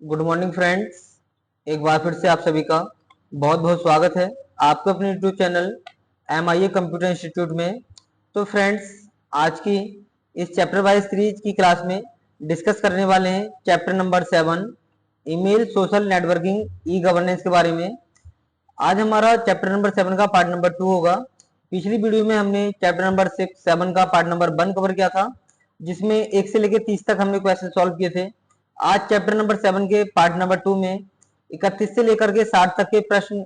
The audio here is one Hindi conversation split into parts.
Good morning friends. एक बार फिर से आप सभी का बहुत बहुत स्वागत है आपके अपने YouTube channel MIA computer institute में। तो फ्रेंड्स, आज की इस चैप्टर वाइज सीरीज की क्लास में डिस्कस करने वाले हैं chapter number 7 email social networking ई गवर्नेंस के बारे में। आज हमारा चैप्टर नंबर 7 का पार्ट नंबर 2 होगा। पिछली वीडियो में हमने चैप्टर नंबर 7 का पार्ट नंबर 1 कवर किया था, जिसमें 1 से लेकर 30 तक हमने क्वेश्चन सॉल्व किए थे। आज चैप्टर नंबर 7 के पार्ट नंबर 2 में 31 से लेकर के 60 तक के प्रश्न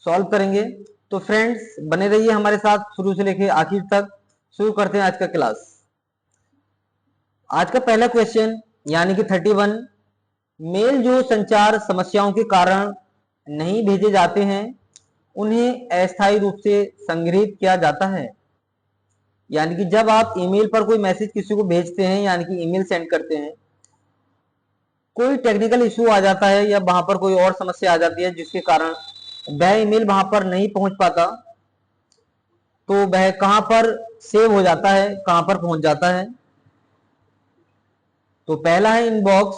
सॉल्व करेंगे। तो फ्रेंड्स, बने रहिए हमारे साथ शुरू से लेकर आखिर तक। शुरू करते हैं आज का क्लास। आज का पहला क्वेश्चन यानी कि 31, मेल जो संचार समस्याओं के कारण नहीं भेजे जाते हैं उन्हें अस्थायी रूप से संग्रहित किया जाता है। यानी कि जब आप ईमेल पर कोई मैसेज किसी को भेजते हैं, यानी कि ईमेल सेंड करते हैं, कोई टेक्निकल इशू आ जाता है या वहां पर कोई और समस्या आ जाती है जिसके कारण वह ईमेल वहां पर नहीं पहुंच पाता, तो वह कहां पर सेव हो जाता है, कहां पर पहुंच जाता है। तो पहला है इनबॉक्स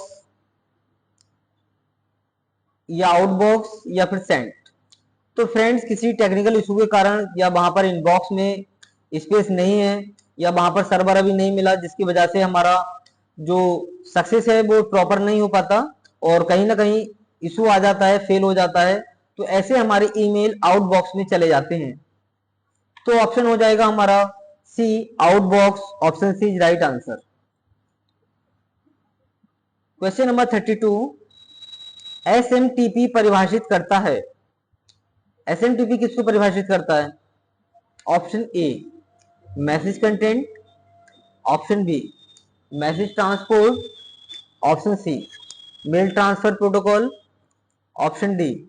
या आउटबॉक्स या फिर सेंट। तो फ्रेंड्स, किसी टेक्निकल इशू के कारण या वहां पर इनबॉक्स में स्पेस नहीं है या वहां पर सर्वर अभी नहीं मिला, जिसकी वजह से हमारा जो सक्सेस है वो प्रॉपर नहीं हो पाता और कहीं ना कहीं इशू आ जाता है, फेल हो जाता है, तो ऐसे हमारे ईमेल आउटबॉक्स में चले जाते हैं। तो ऑप्शन हो जाएगा हमारा C, outbox. Option C is right answer. Question number 32, SMTP परिभाषित करता है। SMTP किसको परिभाषित करता है? Option a, message content. Option b, message transport. Option c, mail transfer protocol. Option d,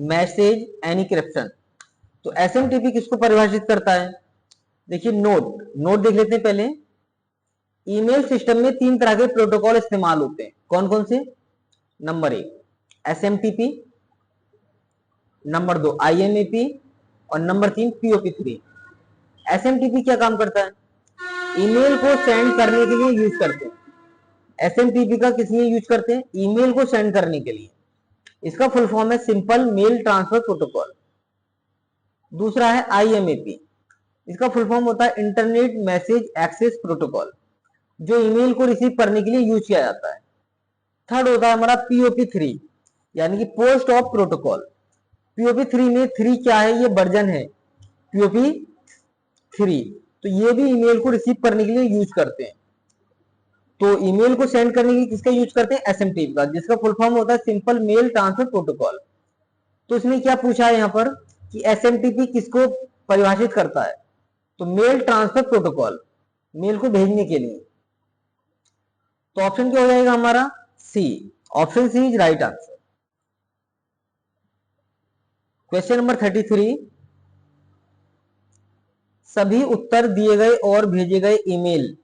message encryption. तो एसएमटीपी किसको परिभाषित करता है? देखिए, नोट नोट देख लेते हैं पहले। ईमेल सिस्टम में 3 तरह के प्रोटोकॉल इस्तेमाल होते हैं। कौन कौन से? नंबर 1 एसएमटीपी, नंबर 2 आईएमएपी और नंबर 3 पीओपी3। एसएमटीपी क्या काम करता है? ईमेल को सेंड करने के लिए यूज करते हैं। एसएमटीपी का किस लिए यूज करते हैं? ईमेल को सेंड करने के लिए। इसका फुल फॉर्म है सिंपल मेल ट्रांसफर प्रोटोकॉल। दूसरा है आईएमएपी। इसका फुल फॉर्म होता है इंटरनेट मैसेज एक्सेस प्रोटोकॉल, जो ईमेल को रिसीव करने के लिए यूज किया जाता है। थर्ड होता है हमारा पीओपी3, यानी कि पोस्ट ऑफ प्रोटोकॉल। पीओपी3 में 3 क्या है? ये वर्जन है पीओपी3। तो ये भी ईमेल को रिसीव करने के लिए यूज करते हैं। तो ईमेल को सेंड करने के लिए किसका यूज करते हैं? एसएमटीपी का, जिसका फुल फॉर्म होता है सिंपल मेल ट्रांसफर प्रोटोकॉल। तो इसने क्या पूछा है यहाँ पर कि एसएमटीपी किसको परिभाषित करता है? तो मेल ट्रांसफर प्रोटोकॉल, मेल को भेजने के लिए। तो ऑप्शन क्या हो जाएगा हमारा? C. Option C is right answer. Question number 33, सभी उत्तर दिए गए और भेजे गए ईमेल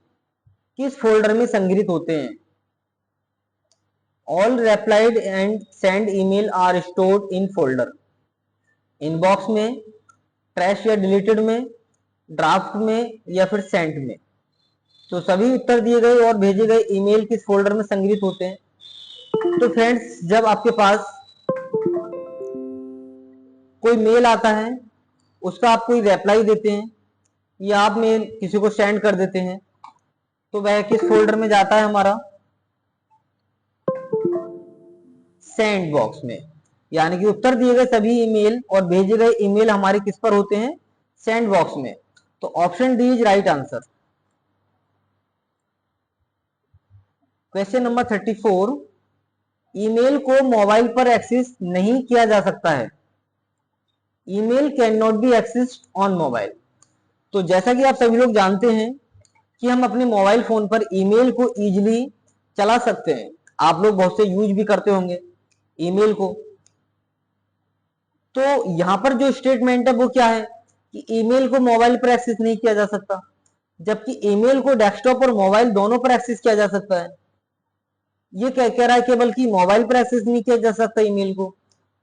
किस फोल्डर में संग्रहित होते हैं? All replied and send email are stored in folder. Inbox में, ट्रैश या डिलीटेड में, ड्राफ्ट में या फिर सेंट में। तो सभी उत्तर दिए गए और भेजे गए ईमेल किस फोल्डर में संग्रहित होते हैं? तो फ्रेंड्स, जब आपके पास कोई मेल आता है, उसका आप कोई रिप्लाई देते हैं या आप मेल किसी को सेंड कर देते हैं, तो वह किस फोल्डर में जाता है हमारा? सेंड बॉक्स में। यानी कि उत्तर दिए गए सभी ईमेल और भेजे गए ईमेल हमारे किस पर होते हैं? सेंड बॉक्स में। तो option D is right answer. Question number 34, email को मोबाइल पर एक्सेस नहीं किया जा सकता है। Email can not be accessed on mobile. तो जैसा कि आप सभी लोग जानते हैं कि हम अपने मोबाइल फोन पर ईमेल को इजीली चला सकते हैं। आप लोग बहुत से यूज भी करते होंगे ईमेल को। तो यहां पर जो स्टेटमेंट है वो क्या है कि ईमेल को मोबाइल पर एक्सेस नहीं किया जा सकता, जबकि ईमेल को डेस्कटॉप और मोबाइल दोनों पर एक्सेस किया जा सकता है। ये क्या कह रहा है? केवल कि मोबाइल पर एक्सेस नहीं किया जा सकता ईमेल को।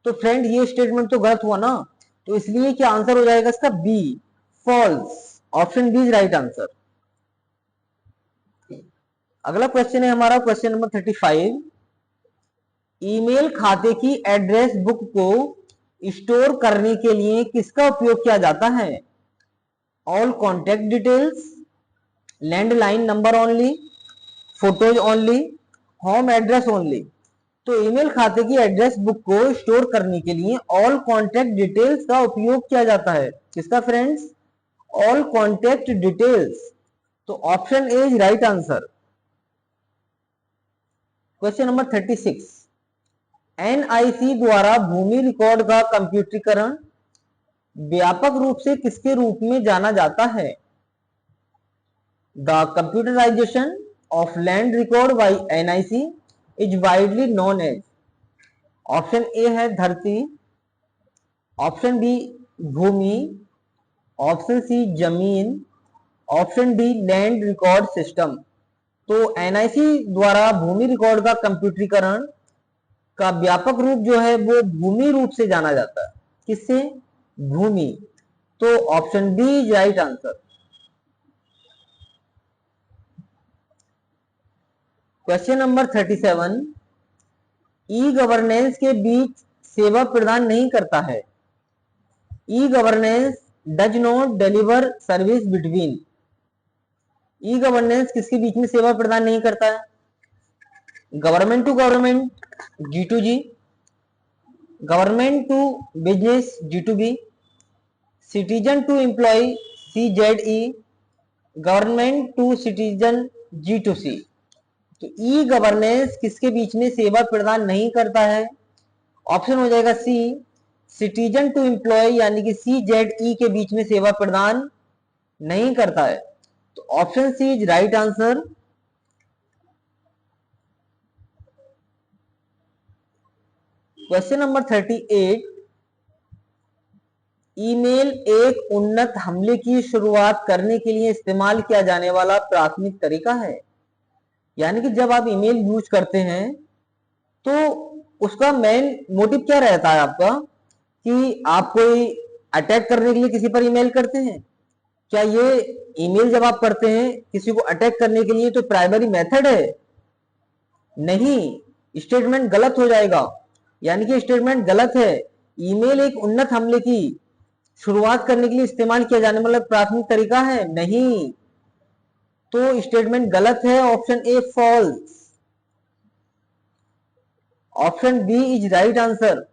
तो फ्रेंड, ये स्टेटमेंट तो गलत हुआ ना। तो इसलिए क्या आंसर हो जाएगा इसका? B, false. Option B is right answer. अगला क्वेश्चन है हमारा क्वेश्चन नंबर 35, ईमेल खाते की एड्रेस बुक को स्टोर करने के लिए किसका उपयोग किया जाता है? All contact details, landline number only, photos only, home address only. तो ईमेल खाते की एड्रेस बुक को स्टोर करने के लिए ऑल कॉन्टैक्ट डिटेल्स का उपयोग किया जाता है। किसका फ्रेंड्स? All contact details. तो option A is right answer. Question number 36, NIC द्वारा भूमि रिकॉर्ड का कंप्यूटरीकरण व्यापक रूप से किसके रूप में जाना जाता है? The computerisation of land record by NIC is widely known as. Option a है धरती, ऑप्शन बी भूमि, ऑप्शन सी जमीन, option d land record system. तो एनआईसी द्वारा भूमि रिकॉर्ड का कंप्यूटरीकरण का व्यापक रूप जो है वो भूमि रूप से जाना जाता है। किससे? भूमि। तो option D is right answer. Question number 37, e governance के बीच सेवा प्रदान नहीं करता है। E governance does not deliver service between. E governance किसके बीच में सेवा प्रदान नहीं करता है? Government to government, G2G, government to business, G2B, citizen to employ, CZE, government to citizen, G2C। तो ई गवर्नेंस किसके बीच में सेवा प्रदान नहीं करता है? ऑप्शन हो जाएगा सी, सिटीजन टू एम्प्लॉय यानी कि CZE के बीच में सेवा प्रदान नहीं करता है। तो option C is right answer. Question number 38, email एक उन्नत हमले की शुरुआत करने के लिए इस्तेमाल किया जाने वाला प्राथमिक तरीका है। यानी कि जब आप ईमेल यूज करते हैं तो उसका मेन मोटिव क्या रहता है आपका? कि आप कोई अटैक करने के लिए किसी पर ईमेल करते हैं? क्या ये ईमेल जब आप करते हैं किसी को अटैक करने के लिए तो प्राइमरी मेथड है? नहीं, स्टेटमेंट गलत हो जाएगा। यानी कि स्टेटमेंट गलत है। ईमेल एक उन्नत हमले की शुरुआत करने के लिए इस्तेमाल किया जाने वाला प्राथमिक तरीका है? नहीं, तो स्टेटमेंट गलत है। Option a false. Option B is right answer.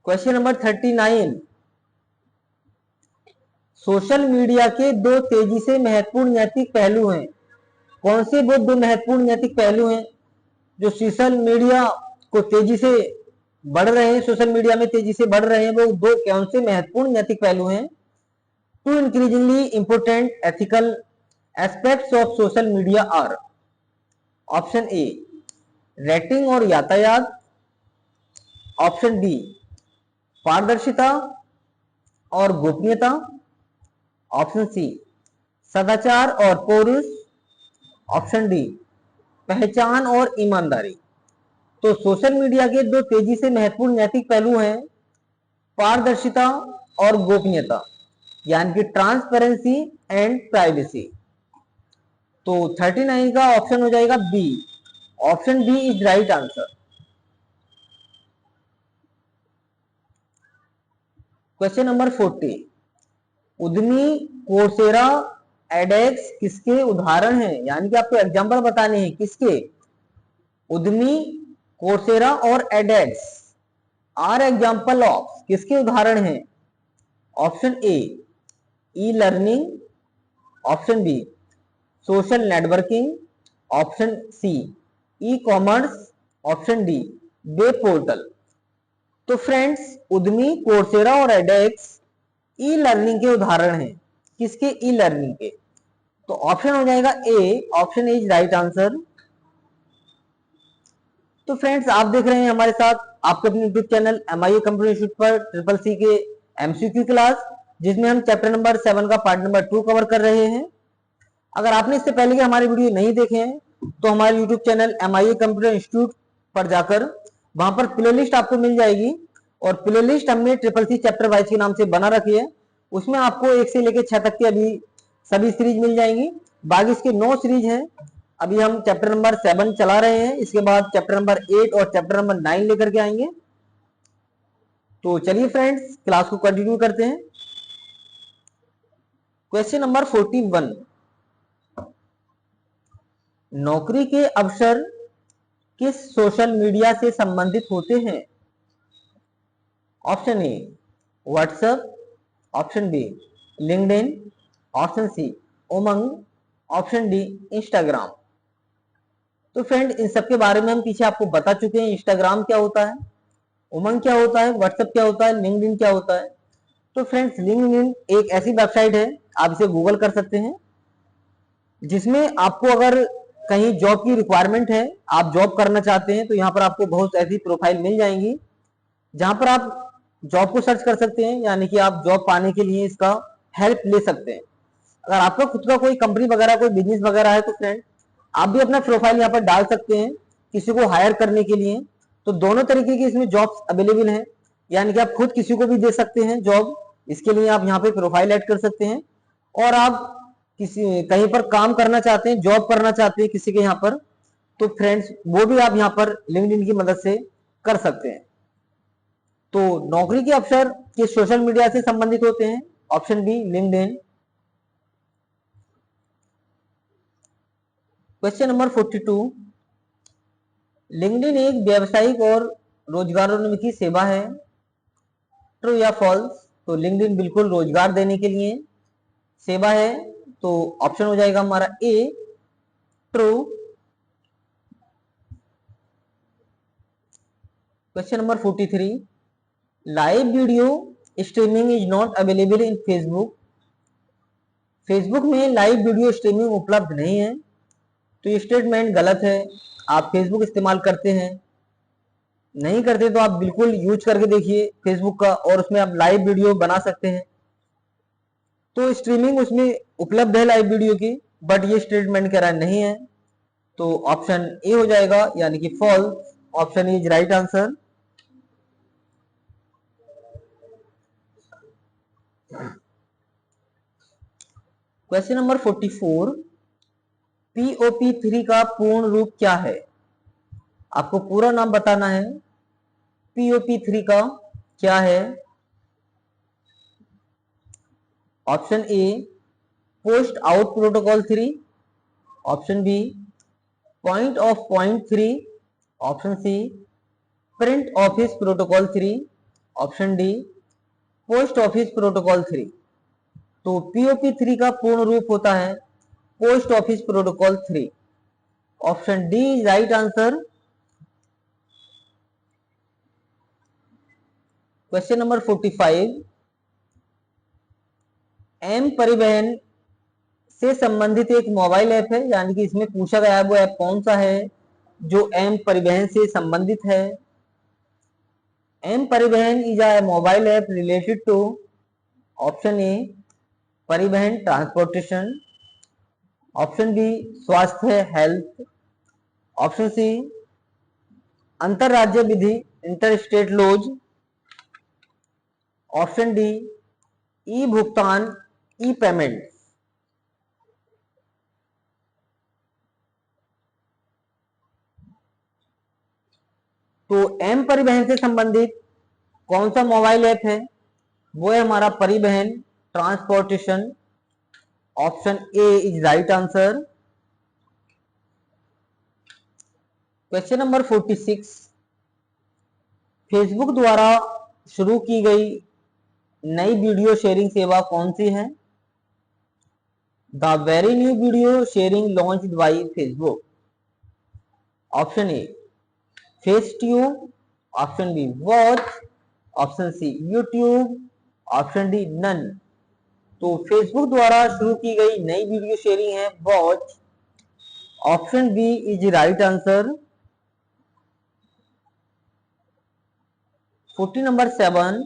Question number 39, social media के दो तेजी से महत्वपूर्ण नैतिक पहलू हैं। कौन से वो दो महत्वपूर्ण नैतिक पहलू हैं जो सोशल मीडिया को तेजी से बढ़ रहे हैं, सोशल मीडिया में तेजी से बढ़ रहे हैं? वो दो कौन से महत्वपूर्ण नैतिक पहलू हैं? Two increasingly important ethical aspects of social media are. Option a rating और यातायात, ऑप्शन बी पारदर्शिता और गोपनीयता, ऑप्शन सी सदाचार और पौरुष, ऑप्शन डी पहचान और ईमानदारी। तो सोशल मीडिया के दो तेजी से महत्वपूर्ण नैतिक पहलू हैं पारदर्शिता और गोपनीयता, यानी कि ट्रांसपेरेंसी एंड प्राइवेसी। तो 39 का ऑप्शन हो जाएगा b. Option B is right answer. Question number 40, Udemy, Coursera, एडेक्स किसके उदाहरण हैं? यानी कि आपको एग्जांपल बताने हैं। किसके? उद्यमी, कोर्सेरा और एडेक्स आर एग्जांपल ऑफ, किसके उदाहरण हैं? Option a e learning, option b social networking, option c e commerce, option d web portal. तो फ्रेंड्स, उद्यमी, कोर्सेरा और एडेक्स ई लर्निंग के उदाहरण हैं। किसके? ई लर्निंग के। तो ऑप्शन हो जाएगा A. Option is right answer. तो फ्रेंड्स, आप देख रहे हैं हमारे साथ आपके अपने YouTube channel MIA computer institute पर ट्रिपल सी के MCQ क्लास, जिसमें हम चैप्टर नंबर 7 का पार्ट नंबर 2 कवर कर रहे हैं। अगर आपने इससे पहले के हमारे वीडियो नहीं देखे हैं तो हमारे YouTube channel MIA computer institute पर जाकर वहां पर प्लेलिस्ट आपको मिल जाएगी, और प्लेलिस्ट हमने ट्रिपल सी चैप्टर वाइज के नाम से बना रखी है। उसमें आपको 1 से लेकर 6 तक की अभी सभी सीरीज मिल जाएंगी। बाकी इसके 9 सीरीज हैं। अभी हम चैप्टर नंबर 7 चला रहे हैं, इसके बाद चैप्टर नंबर 8 और चैप्टर नंबर 9 लेकर के आएंगे। तो चलिए फ्रेंड्स क्लास को कंटिन्यू करते हैं। क्वेश्चन नंबर 41, नौकरी के अवसर किस सोशल मीडिया से संबंधित होते हैं? Option a WhatsApp, option b LinkedIn, option c Umang, option d Instagram. तो फ्रेंड इन सब के बारे में हम पीछे आपको बता चुके हैं। इंस्टाग्राम क्या होता है, उमंग क्या होता है, व्हाट्सएप क्या होता है, लिंक्डइन क्या होता है। तो फ्रेंड्स लिंक्डइन एक ऐसी वेबसाइट है, आप इसे गूगल कर सकते हैं, जिसमें आपको अगर कहीं जॉब की रिक्वायरमेंट है, आप जॉब करना चाहते हैं, तो यहाँ पर आपको बहुत ऐसी प्रोफाइल मिल जाएंगी जहां पर आप जॉब को सर्च कर सकते हैं, यानी कि आप जॉब पाने के लिए इसका हेल्प ले सकते हैं। अगर आपका खुद का कोई कंपनी वगैरह कोई बिजनेस वगैरह है तो फ्रेंड आप भी अपना प्रोफाइल यहाँ पर डाल सकते हैं किसी को हायर करने के लिए। तो दोनों तरीके की इसमें जॉब्स अवेलेबल हैं, यानी कि आप खुद किसी को भी दे सकते हैं जॉब, इसके लिए आप यहाँ पे प्रोफाइल ऐड कर सकते हैं। और आप किसी कहीं पर काम करना चाहते हैं, जॉब करना चाहते हैं किसी के यहाँ पर, तो फ्रेंड्स वो भी आप यहाँ पर लिंक्डइन की मदद से कर सकते हैं। तो नौकरी के अवसर किस सोशल मीडिया से संबंधित होते हैं? Option b LinkedIn. Question number 42, LinkedIn एक व्यावसायिक और रोजगारोन्मुखी सेवा है, ट्रू या फॉल्स? तो लिंक्डइन बिल्कुल रोजगार देने के लिए सेवा है, तो ऑप्शन हो जाएगा हमारा A true. Question number 43, live video streaming is not available in Facebook. Facebook में लाइव वीडियो स्ट्रीमिंग उपलब्ध नहीं है, तो ये स्टेटमेंट गलत है। आप फेसबुक इस्तेमाल करते हैं? नहीं करते तो आप बिल्कुल यूज करके देखिए फेसबुक का, और उसमें आप लाइव वीडियो बना सकते हैं। तो स्ट्रीमिंग उसमें उपलब्ध है लाइव वीडियो की, बट ये स्टेटमेंट कह रहा नहीं है, तो ऑप्शन ए हो जाएगा, यानी कि false. Option is right answer. Question number 44, POP3 का पूर्ण रूप क्या है? आपको पूरा नाम बताना है। POP3 का क्या है? Option a post out protocol 3, option b point of point 3, option c print office protocol 3, option d post office protocol 3। तो POP3 का पूर्ण रूप होता है post office protocol 3। Option D is right answer. Question number 45, M परिवहन से संबंधित एक मोबाइल ऐप है, यानी कि इसमें पूछा गया है वो ऐप कौन सा है जो एम परिवहन से संबंधित है। M Parivahan is a mobile app related to, option A परिवहन ट्रांसपोर्टेशन, ऑप्शन बी स्वास्थ्य हेल्थ, ऑप्शन सी अंतरराज्य विधि inter state laws, option D E भुगतान ई पेमेंट। तो एम परिवहन से संबंधित कौन सा मोबाइल ऐप है? वो है हमारा परिवहन transportation. Option A is right answer. Question number 46, Facebook द्वारा शुरू की गई नई वीडियो शेयरिंग सेवा कौन सी है? The very new video sharing launched by Facebook. Option A face tube, option B watch, option C YouTube, option D none. तो फेसबुक द्वारा शुरू की गई नई वीडियो शेयरिंग है watch. Option B is right answer. 47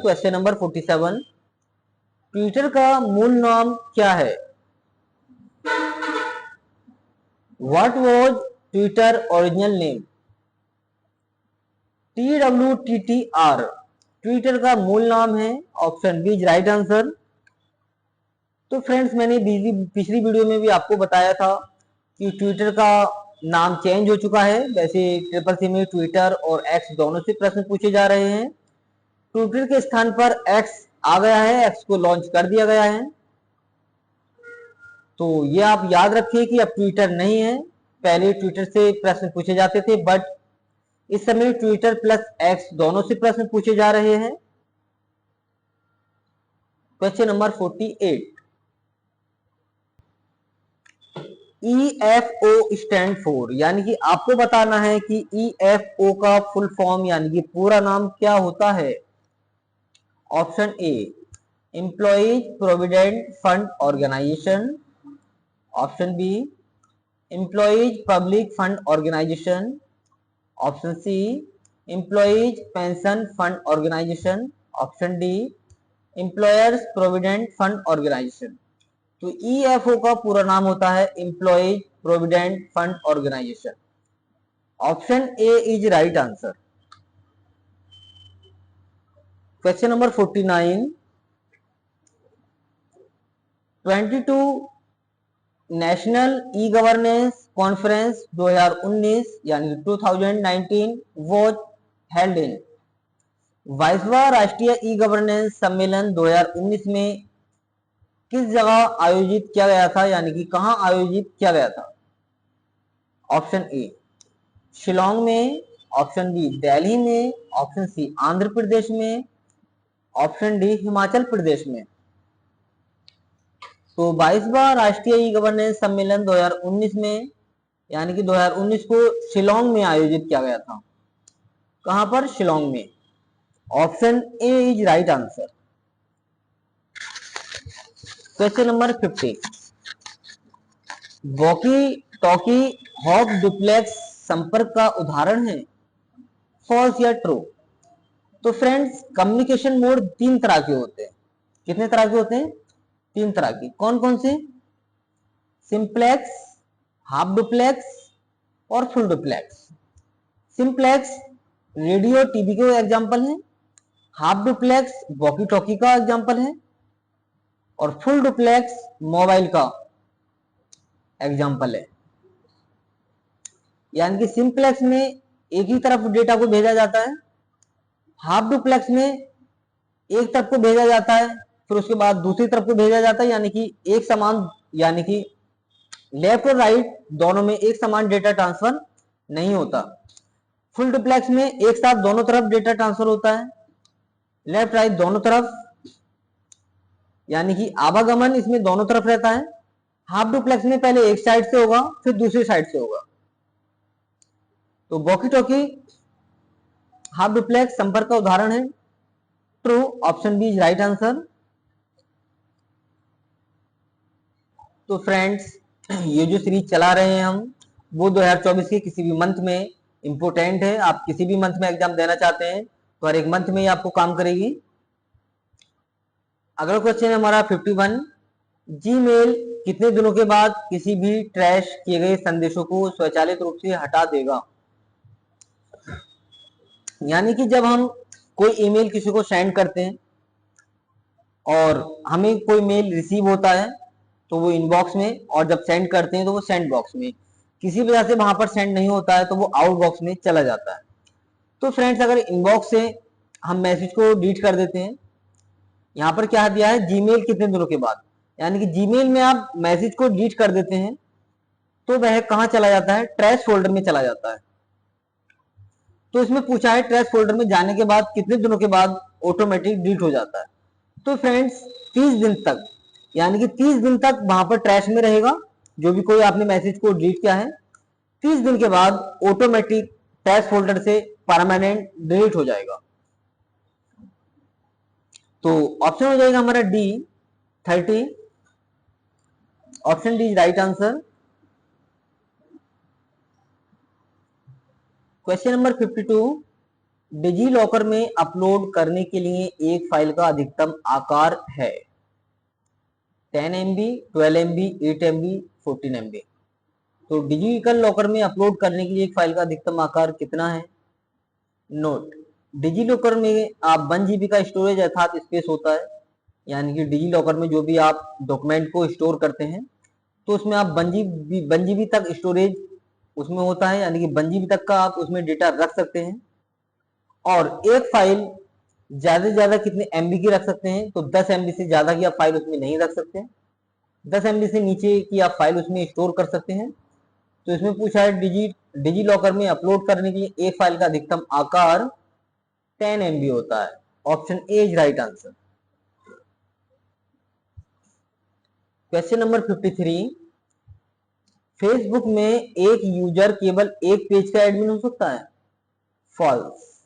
question number 47, Twitter का मूल नाम क्या है? What was Twitter original name? TWTTR Twitter का मूल नाम है। Option B is right answer. तो फ्रेंड्स मैंने पिछली वीडियो में भी आपको बताया था कि ट्विटर का नाम चेंज हो चुका है। वैसे ट्रिपल सी में ट्विटर और एक्स दोनों से प्रश्न पूछे जा रहे हैं। ट्विटर के स्थान पर एक्स आ गया है, एक्स को लॉन्च कर दिया गया है। तो ये आप याद रखिए कि अब ट्विटर नहीं है। पहले ट्विटर से प्रश्न पूछे जाते थे, बट इस समय ट्विटर प्लस एक्स दोनों से प्रश्न पूछे जा रहे हैं। Question number 48, EFO stand for, यानी कि आपको बताना है कि EFO का फुल फॉर्म यानी कि पूरा नाम क्या होता है। Option a employees provident fund organisation, option b employees public fund organisation, option c employees pension fund organisation, option d employers provident fund organisation. तो EFO का पूरा नाम होता है employees provident fund organisation. Option A is right answer. Question number 49, 22 national e governance conference 2019 यानी 2019 वॉज हेल्ड इन। 22वां राष्ट्रीय ई गवर्नेंस सम्मेलन 2019 में किस जगह आयोजित किया गया था, यानी कि कहां आयोजित किया गया था। ऑप्शन ए शिलोंग में, ऑप्शन बी दिल्ली में, ऑप्शन सी आंध्र प्रदेश में, ऑप्शन डी हिमाचल प्रदेश में। तो 22वां राष्ट्रीय ई गवर्नेंस सम्मेलन 2019 में यानी कि 2019 को शिलोंग में आयोजित किया गया था। कहां पर? शिलोंग में। Option A is right answer. Question number 50, walkie talkie half duplex संपर्क का उदाहरण है, फॉल्स या ट्रू। तो फ्रेंड्स कम्युनिकेशन मोड तीन तरह के होते हैं। कितने तरह के होते हैं? तीन तरह के। कौन कौन से? सिंप्लेक्स, हाफ डुप्लेक्स और full duplex. Simplex radio TV के एग्जाम्पल है, हाफ डुप्लेक्स वॉकी टॉकी का एग्जाम्पल है और फुल डुप्लेक्स मोबाइल का एग्जाम्पल है। यानी कि सिंप्लेक्स में एक ही तरफ डेटा को भेजा जाता है, हाफ डुप्लेक्स में एक तरफ को भेजा जाता है फिर उसके बाद दूसरी तरफ को भेजा जाता है, यानी कि एक समान, यानी कि लेफ्ट और राइट दोनों में एक समान डेटा ट्रांसफर नहीं होता। फुल डुप्लेक्स में एक साथ दोनों तरफ डेटा ट्रांसफर होता है, लेफ्ट राइट दोनों तरफ, यानी कि आवागमन इसमें दोनों तरफ रहता है। हाफ डुप्लेक्स में पहले एक साइड से होगा फिर दूसरी साइड से होगा। तो वॉकी टॉकी हाफ डुप्लेक्स संपर्क का उदाहरण है, true. Option B is right answer. तो फ्रेंड्स ये जो सीरीज चला रहे हैं हम वो 2024 के किसी भी मंथ में इंपोर्टेंट है। आप किसी भी मंथ में एग्जाम देना चाहते हैं तो हर एक मंथ में ही आपको काम करेगी। अगला क्वेश्चन है हमारा 51, जीमेल कितने दिनों के बाद किसी भी ट्रैश किए गए संदेशों को स्वचालित रूप से हटा देगा। यानी कि जब हम कोई ईमेल किसी को सेंड करते हैं और हमें कोई मेल रिसीव होता है तो वो इनबॉक्स में, और जब सेंड करते हैं तो वो सेंड बॉक्स में, किसी वजह से वहां पर सेंड नहीं होता है तो वो आउट बॉक्स में चला जाता है। तो फ्रेंड्स अगर इनबॉक्स से हम मैसेज को डिलीट कर देते हैं, यहाँ पर क्या दिया है, जीमेल कितने दिनों के बाद, यानी कि जीमेल में आप मैसेज को डिलीट कर देते हैं तो वह कहां चला जाता है, ट्रैश फोल्डर में चला जाता है। तो इसमें पूछा है ट्रैश फोल्डर में जाने के बाद कितने दिनों के बाद ऑटोमेटिक डिलीट हो जाता है। तो फ्रेंड्स 30 दिन तक, यानी कि 30 दिन तक वहां पर ट्रैश में रहेगा। जो भी कोई आपने मैसेज को डिलीट किया है 30 दिन के बाद ऑटोमेटिक ट्रैश फोल्डर से परमानेंट डिलीट हो जाएगा। तो ऑप्शन हो जाएगा हमारा D 30। Option D is right answer. Question number 52, DigiLocker में अपलोड करने के लिए एक फाइल का अधिकतम आकार है 10 MB, 12 MB, 8 MB, 14 MB। तो डिजिटल लॉकर में अपलोड करने के लिए एक फाइल का अधिकतम आकार कितना है। नोट, डिजी लॉकर में आप 1 GB का स्टोरेज अर्थात स्पेस होता है। यानी कि डिजी लॉकर में जो भी आप डॉक्यूमेंट को स्टोर करते हैं तो उसमें आप 1 GB तक स्टोरेज उसमें होता है, यानी कि 1 GB तक का आप उसमें डेटा रख सकते हैं। और एक फाइल ज्यादा से ज्यादा कितने MB की रख सकते हैं, तो 10 MB से ज्यादा की आप फाइल उसमें नहीं रख सकते। 10 MB से नीचे की आप फाइल उसमें स्टोर कर सकते हैं। तो इसमें पूछा है डिजी लॉकर में अपलोड करने के लिए एक फाइल का अधिकतम आकार 10 MB होता है। Option A is right answer. Question number 53, Facebook में एक यूजर केवल एक पेज का एडमिन हो सकता है? फॉल्स,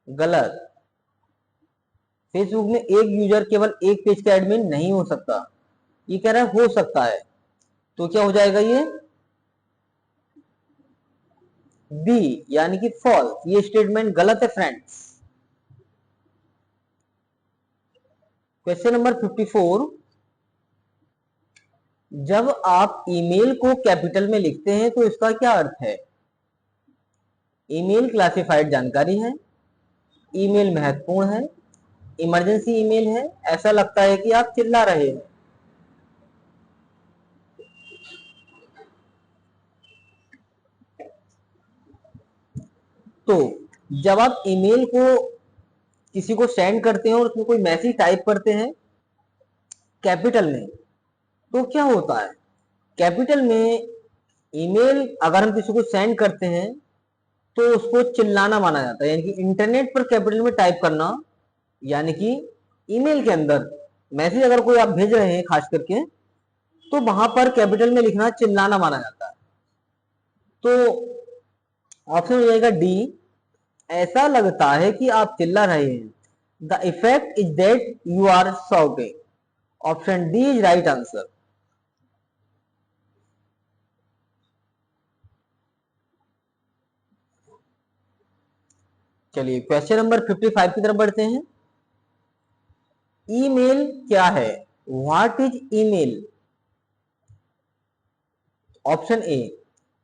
गलत। फेसबुक में एक यूजर केवल एक पेज का एडमिन नहीं हो सकता, ये कह रहा है हो सकता है। तो क्या हो जाएगा ये? बी, यानी कि फॉल्स। ये स्टेटमेंट गलत है फ्रेंड्स। क्वेश्चन नंबर 54, जब आप ईमेल को कैपिटल में लिखते हैं तो इसका क्या अर्थ है? ईमेल क्लासिफाइड जानकारी है, ईमेल महत्वपूर्ण है, इमरजेंसी ईमेल है, ऐसा लगता है कि आप चिल्ला रहे हैं। तो जब आप ईमेल को किसी को सेंड करते हैं और उसमें कोई मैसेज टाइप करते हैं कैपिटल में, तो क्या होता है? कैपिटल में ईमेल अगर हम किसी को सेंड करते हैं तो उसको चिल्लाना माना जाता है, यानी कि इंटरनेट पर कैपिटल में टाइप करना, यानी कि ईमेल के अंदर मैसेज अगर कोई आप भेज रहे हैं खास करके, तो वहां पर कैपिटल में लिखना चिल्लाना माना जाता है। तो ऑप्शन हो जाएगा डी, ऐसा लगता है कि आप चिल्ला रहे हैं। The effect is that you are shouting. Option D is right answer. चलिए क्वेश्चन नंबर 55 की तरफ बढ़ते हैं। ईमेल क्या है? What is email? Option A,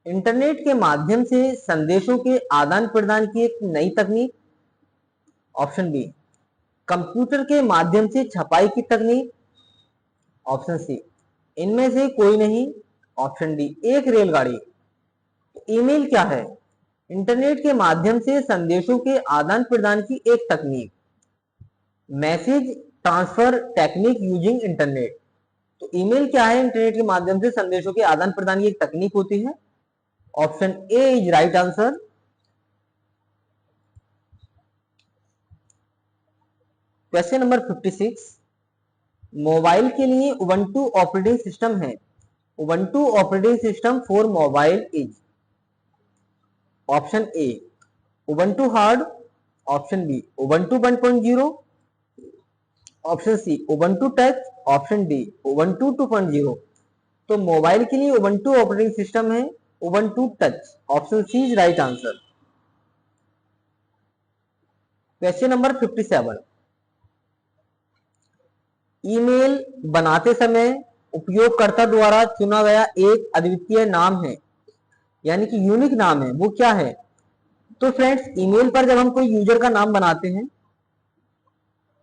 internet के माध्यम से संदेशों के आदान प्रदान की एक नई तकनीक। ऑप्शन बी, कंप्यूटर के माध्यम से छपाई की तकनीक। ऑप्शन सी, इनमें से कोई नहीं। ऑप्शन डी, एक रेलगाड़ी। ईमेल क्या है? इंटरनेट के माध्यम से संदेशों के आदान प्रदान की एक तकनीक, message transfer technique using internet. तो ईमेल क्या है? इंटरनेट के माध्यम से संदेशों के आदान प्रदान की एक तकनीक होती है। Option A is right answer. Question number 56, mobile के लिए उबंटू ऑपरेटिंग सिस्टम है। Ubuntu operating system for mobile is. Option A, Ubuntu hard. Option B, Ubuntu 1.0। Option C, Ubuntu touch. Option D, Ubuntu 2.0। तो मोबाइल के लिए उबंटू ऑपरेटिंग सिस्टम है Ubuntu touch. Option C is right answer. Question number 57, email बनाते समय उपयोगकर्ता द्वारा चुना गया एक अद्वितीय नाम है, यानी कि यूनिक नाम है, वो क्या है? तो फ्रेंड्स, ईमेल पर जब हम कोई यूजर का नाम बनाते हैं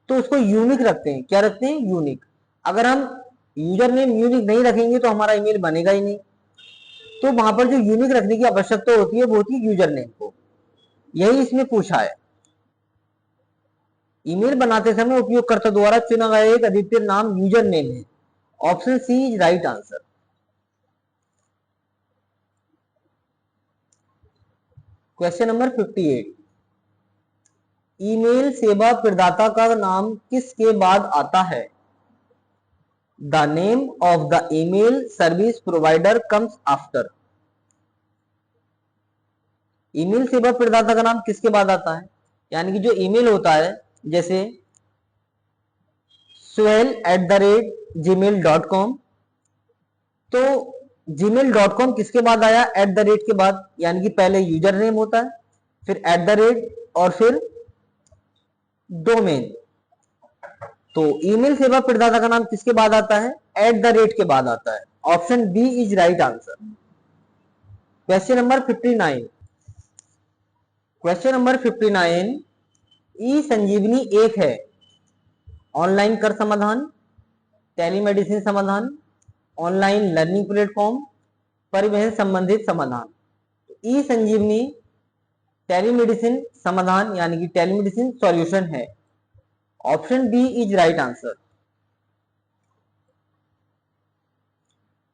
तो उसको यूनिक रखते हैं। क्या रखते हैं? यूनिक। अगर हम यूजर नेम यूनिक नहीं रखेंगे तो हमारा ईमेल बनेगा ही नहीं। तो वहां पर जो यूनिक रखने की आवश्यकता होती है वो होती है यूजर नेम को। यही इसमें पूछा है। ईमेल बनाते समय उपयोगकर्ता द्वारा चुना गया एक अद्वितीय नाम यूजर नेम है। Option C is right answer. Question number 58, email सेवा प्रदाता का नाम किसके बाद आता है? The name of the email service provider comes after. Email सेवा प्रदाता का नाम किसके बाद आता है? यानी कि जो ईमेल होता है, जैसे suhail@gmail.com, तो gmail.com किसके बाद आया? @ के बाद, यानी कि पहले यूजर नेम होता है, फिर @ और फिर डोमेन। तो ईमेल सेवा प्रदाता का नाम किसके बाद आता है? @ के बाद आता है। Option B is right answer. Question number 59, question number 59, E Sanjeevani एक है, ऑनलाइन कर समाधान, टेलीमेडिसिन समाधान, ऑनलाइन लर्निंग प्लेटफॉर्म, परिवहन संबंधित समाधान। ई संजीवनी टेलीमेडिसिन समाधान यानी कि टेलीमेडिसिन सॉल्यूशन है। Option B is right answer.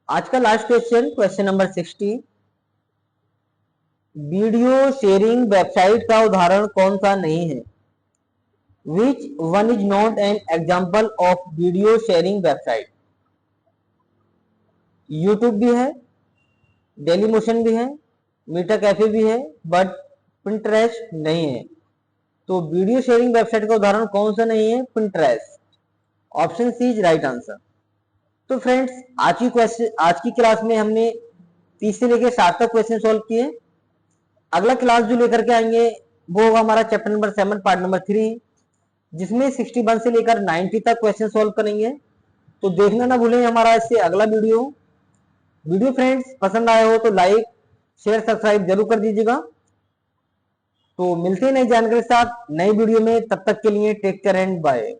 आज का last question, question number 60। Video sharing website का उदाहरण कौन सा नहीं है? Which one is not an example of video sharing website? YouTube भी है, डेली मोशन भी है, मीटा कैफे भी है, बट पिंटरेस्ट नहीं है। तो वीडियो शेयरिंग वेबसाइट का उदाहरण कौन सा नहीं है? Pinterest. Option C is right answer. तो फ्रेंड्स, आज की क्लास में हमने 30 से लेकर 60 तक क्वेश्चन सॉल्व किए। अगला क्लास जो लेकर के आएंगे वो होगा हमारा चैप्टर नंबर 7 पार्ट नंबर 3, जिसमें 61 से लेकर 90 तक क्वेश्चन सॉल्व करेंगे। तो देखना ना भूलें हमारा इससे अगला वीडियो फ्रेंड्स पसंद आया हो तो लाइक शेयर सब्सक्राइब जरूर कर दीजिएगा। तो मिलते हैं नई जानकारी के साथ नई वीडियो में, तब तक के लिए टेक केयर एंड बाय।